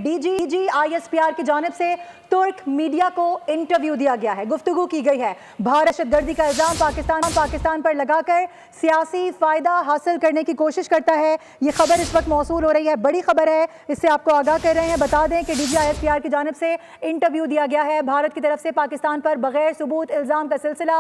DG ISPR की जानिब से तुर्क मीडिया को इंटरव्यू दिया गया है। गुफ्तगू की गई है। भारत दहशतगर्दी का इल्जाम पाकिस्तान पर लगाकर सियासी फायदा हासिल करने की कोशिश करता है। ये खबर इस वक्त मौसूल हो रही है, बड़ी खबर है, इससे आपको आगाह कर रहे हैं। बता दें कि डीजी ISPR की जानिब से इंटरव्यू दिया गया है। भारत की तरफ से पाकिस्तान पर बगैर सबूत इल्जाम का सिलसिला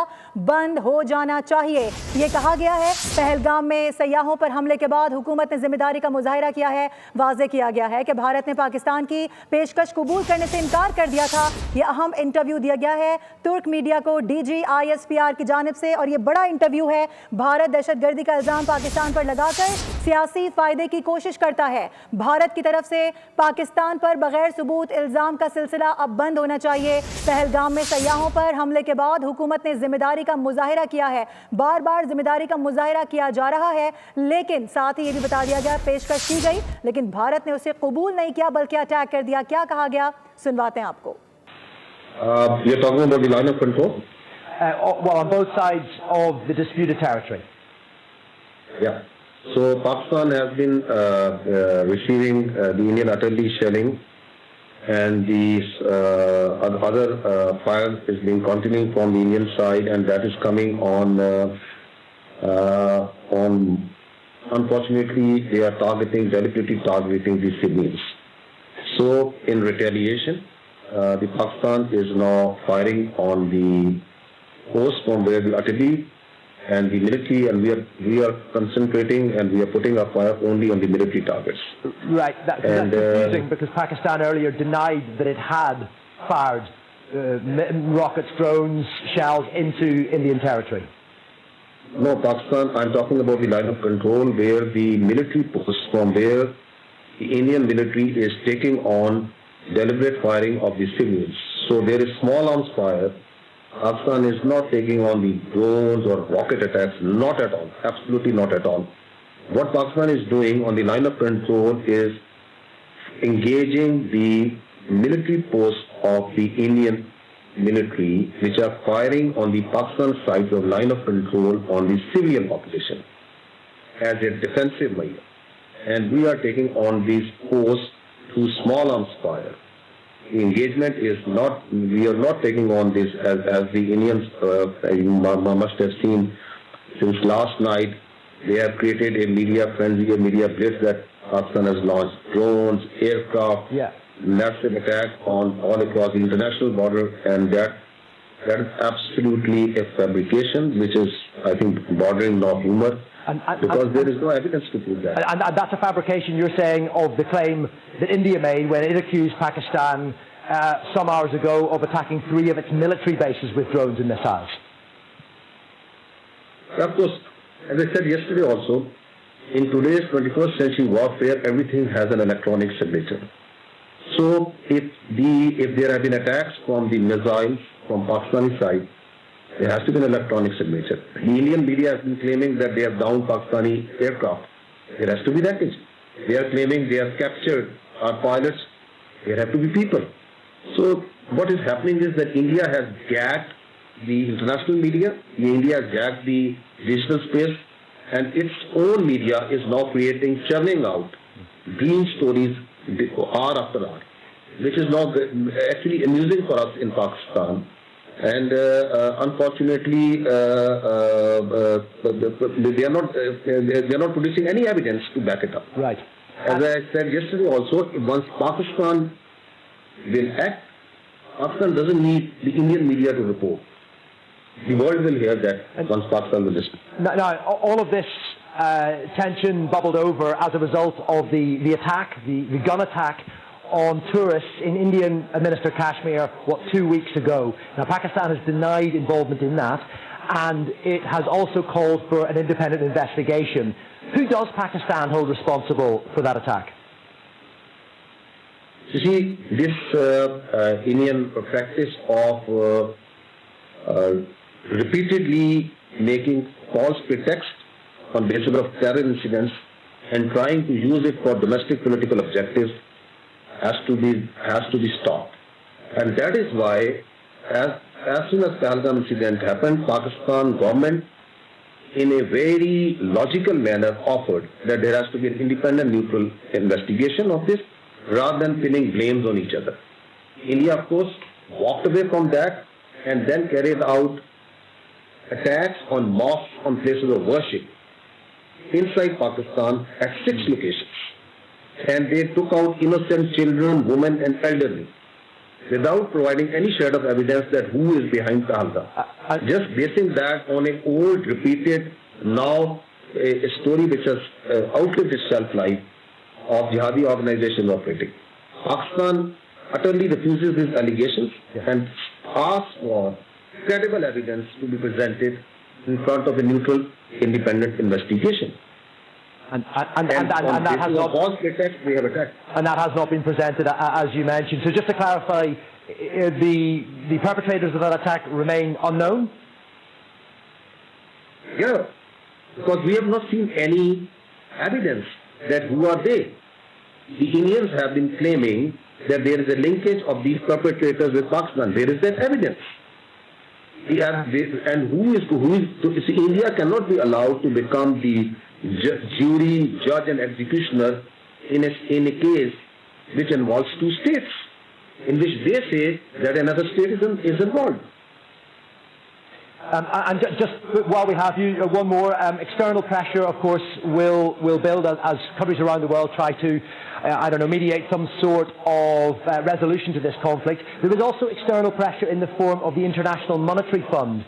बंद हो जाना चाहिए, ये कहा गया है। पहलगाम में सयाहों पर हमले के बाद हुकूमत ने जिम्मेदारी का मुजाहिरा किया है। वाज़ेह किया गया है कि भारत ने पाकिस्तान की पेशकश कबूल करने से इनकार कर दिया था। यह अहम इंटरव्यू दिया गया है तुर्क मीडिया को डीजी ISPR की जानिब से, और यह बड़ा इंटरव्यू है। भारत दहशतगर्दी का इल्जाम पाकिस्तान पर लगाकर सियासी फायदे की कोशिश करता है। भारत की तरफ से पाकिस्तान पर बगैर सबूत इल्जाम का सिलसिला अब बंद होना चाहिए। पहलगाम में सयाहों पर हमले के बाद हुकूमत ने जिम्मेदारी का मुजाहिरा किया है। बार बार जिम्मेदारी का मुजाहिरा किया जा रहा है, लेकिन साथ ही ये भी बता दिया गया, पेशकश की गई लेकिन भारत ने उसे कबूल नहीं किया बल्कि अटैक कर दिया। क्या कहा गया, सुनवाते हैं आपको। You're talking about the line of control? Well, on both sides of the disputed territory. Yeah. So Pakistan has been receiving the Indian artillery shelling, and the other fire is being continuing from the Indian side, and that is coming on. Unfortunately, they are deliberately targeting the civilians. So, in retaliation, the Pakistan is now firing on the coast from where the artillery and the military, and we are concentrating and we are putting our fire only on the military targets. Right, that's confusing because Pakistan earlier denied that it had fired rockets, drones, shells into Indian territory. No, Pakistan, I'm talking about the line of control where the military posts from where the Indian military is taking on deliberate firing of the civilians. So there is small arms fire. Pakistan is not taking on the drones or rocket attacks, not at all, absolutely not at all. What Pakistan is doing on the line of control is engaging the military posts of the Indian military, which are firing on the Pakistan side of line of control on the civilian population as a defensive measure. And we are taking on these posts through small arms fire. The engagement is not, we are not taking on this as the Indians you must have seen since last night. They have created a media frenzy, a media blitz that Pakistan has launched drones, aircraft, massive attack on all across the international border, and that is absolutely a fabrication, which is, I think, bordering on humor, because there is no evidence to prove that. And that's a fabrication, you're saying, of the claim that India made when it accused Pakistan some hours ago of attacking 3 of its military bases with drones and missiles. Of course, as I said yesterday also, in today's 21st century warfare, everything has an electronic signature. So if there have been attacks from the missiles from Pakistani side, there has to be an electronic signature. The Indian media has been claiming that they have downed Pakistani aircraft. There has to be that. They are claiming they have captured our pilots. There have to be people. So what is happening is that India has gagged the international media. India has gagged the digital space, and its own media is now churning out green stories hour after hour, which is now actually amusing for us in Pakistan. And unfortunately, they are not producing any evidence to back it up. Right. As I said yesterday also, once Pakistan will act, Pakistan doesn't need the Indian media to report. The world will hear that once Pakistan will listen. Now, all of this tension bubbled over as a result of the attack, the gun attack on tourists in Indian administered Kashmir, 2 weeks ago. Now, Pakistan has denied involvement in that, and it has also called for an independent investigation. Who does Pakistan hold responsible for that attack? You see, this Indian practice of repeatedly making false pretexts on basis of terror incidents and trying to use it for domestic political objectives has to be stopped. And that is why, as soon as Pahalgam incident happened, Pakistan government, in a very logical manner, offered that there has to be an independent, neutral investigation of this, rather than pinning blames on each other. India, of course, walked away from that and then carried out attacks on mosques, on places of worship inside Pakistan at 6 locations. And they took out innocent children, women and elderly without providing any shred of evidence that who is behind Pahalgam. Just basing that on an old, repeated, now a story which has outlived its shelf life of jihadi organizations operating. Pakistan utterly refuses these allegations and asks for credible evidence to be presented in front of a neutral, independent investigation. And that has not, false pretext we have attacked. And that has not been presented, as you mentioned. So just to clarify, the perpetrators of that attack remain unknown? Yeah, because we have not seen any evidence that who are they. The Indians have been claiming that there is a linkage of these perpetrators with Pakistan. Where is that evidence? And who is India cannot be allowed to become the jury, judge and executioner in a case which involves two states, in which they say that another state is involved. And just while we have you, one more. External pressure, of course, will build as countries around the world try to, mediate some sort of resolution to this conflict. There is also external pressure in the form of the International Monetary Fund,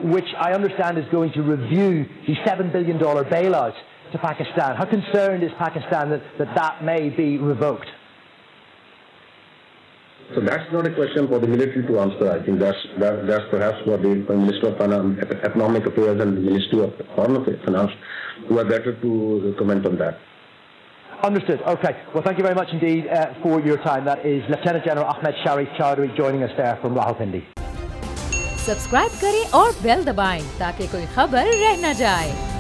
which I understand is going to review the $7 billion bailout to Pakistan. How concerned is Pakistan that may be revoked? So that's not a question for the military to answer. I think that's perhaps for the Minister of Economic Affairs and the Ministry of Foreign Finance, who are better to comment on that. Understood. Okay. Well, thank you very much indeed for your time. That is Lieutenant General Ahmed Sharif Chowdhury joining us there from Rawalpindi. Subscribe करें और bell दबाएं ताकि कोई खबर रह न जाए।